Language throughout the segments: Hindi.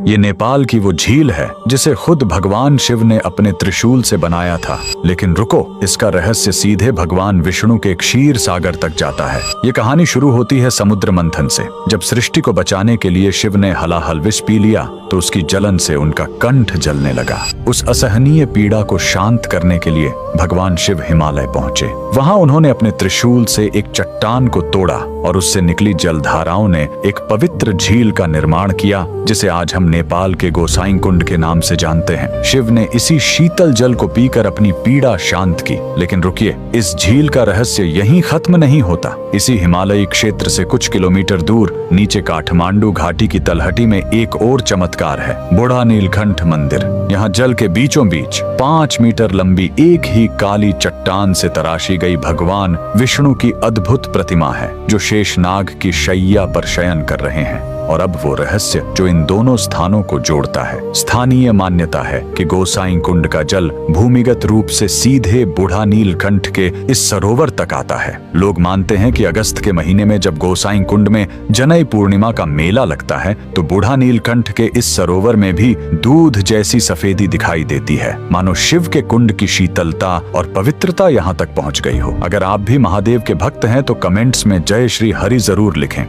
ये नेपाल की वो झील है जिसे खुद भगवान शिव ने अपने त्रिशूल से बनाया था। लेकिन रुको, इसका रहस्य सीधे भगवान विष्णु के क्षीर सागर तक जाता है। ये कहानी शुरू होती है समुद्र मंथन से। जब सृष्टि को बचाने के लिए शिव ने हलाहल विष पी लिया तो उसकी जलन से उनका कंठ जलने लगा। उस असहनीय पीड़ा को शांत करने के लिए भगवान शिव हिमालय पहुंचे। वहां उन्होंने अपने त्रिशूल से एक चट्टान को तोड़ा और उससे निकली जलधाराओं ने एक पवित्र झील का निर्माण किया, जिसे आज हम नेपाल के गोसाई कुंड के नाम से जानते हैं। शिव ने इसी शीतल जल को पीकर अपनी पीड़ा शांत की। लेकिन रुकिए, इस झील का रहस्य यहीं खत्म नहीं होता। इसी हिमालयी क्षेत्र से कुछ किलोमीटर दूर नीचे काठमांडू घाटी की तलहटी में एक और चमत्कार है, बूढ़ा नीलकंठ मंदिर। यहाँ जल के बीचों बीच 5 मीटर लंबी एक ही काली चट्टान से तराशी गई भगवान विष्णु की अद्भुत प्रतिमा है, जो शेषनाग की शैया पर शयन कर रहे हैं। और अब वो रहस्य जो इन दोनों स्थानों को जोड़ता है। स्थानीय मान्यता है कि गोसाई कुंड का जल भूमिगत रूप से सीधे बूढ़ा नीलकंठ के इस सरोवर तक आता है। लोग मानते हैं कि अगस्त के महीने में जब गोसाई कुंड में जनई पूर्णिमा का मेला लगता है तो बूढ़ा नीलकंठ के इस सरोवर में भी दूध जैसी सफेदी दिखाई देती है, मानो शिव के कुंड की शीतलता और पवित्रता यहाँ तक पहुँच गई हो। अगर आप भी महादेव के भक्त हैं तो कमेंट्स में जय श्री हरि जरूर लिखें।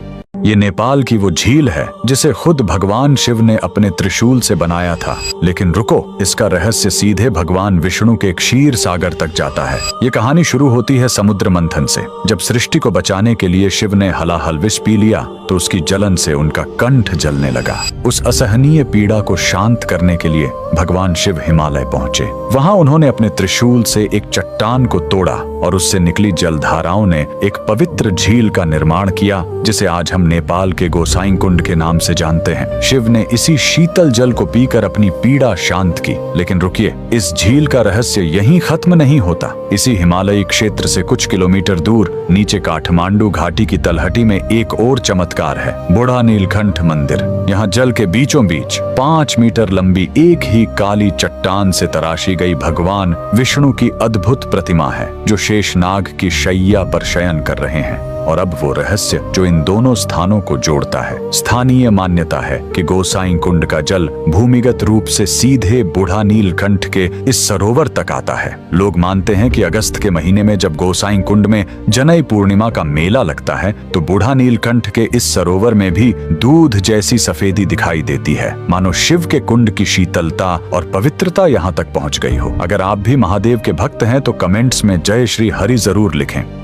ये नेपाल की वो झील है जिसे खुद भगवान शिव ने अपने त्रिशूल से बनाया था। लेकिन रुको, इसका रहस्य सीधे भगवान विष्णु के क्षीर सागर तक जाता है। ये कहानी शुरू होती है समुद्र मंथन से। जब सृष्टि को बचाने के लिए शिव ने हलाहल विष पी लिया तो उसकी जलन से उनका कंठ जलने लगा। उस असहनीय पीड़ा को शांत करने के लिए भगवान शिव हिमालय पहुंचे। वहां उन्होंने अपने त्रिशूल से एक चट्टान को तोड़ा और उससे निकली जलधाराओं ने एक पवित्र झील का निर्माण किया, जिसे आज हम नेपाल के गोसाई कुंड के नाम से जानते हैं। शिव ने इसी शीतल जल को पीकर अपनी पीड़ा शांत की। लेकिन रुकिए, इस झील का रहस्य यहीं खत्म नहीं होता। इसी हिमालयी क्षेत्र से कुछ किलोमीटर दूर नीचे काठमांडू घाटी की तलहटी में एक और चमत्कार है, बूढ़ा नीलकंठ मंदिर। यहाँ जल के बीचों बीच 5 मीटर लंबी एक ही काली चट्टान से तराशी गई भगवान विष्णु की अद्भुत प्रतिमा है, जो शेषनाग की शैया पर शयन कर रहे हैं। और अब वो रहस्य जो इन दोनों स्थानों को जोड़ता है। स्थानीय मान्यता है कि गोसाई कुंड का जल भूमिगत रूप से सीधे बूढ़ा नीलकंठ के इस सरोवर तक आता है। लोग मानते हैं कि अगस्त के महीने में जब गोसाई कुंड में जनई पूर्णिमा का मेला लगता है तो बूढ़ा नीलकंठ के इस सरोवर में भी दूध जैसी सफेदी दिखाई देती है, मानो शिव के कुंड की शीतलता और पवित्रता यहाँ तक पहुँच गई हो। अगर आप भी महादेव के भक्त हैं तो कमेंट्स में जय श्री हरि जरूर लिखें।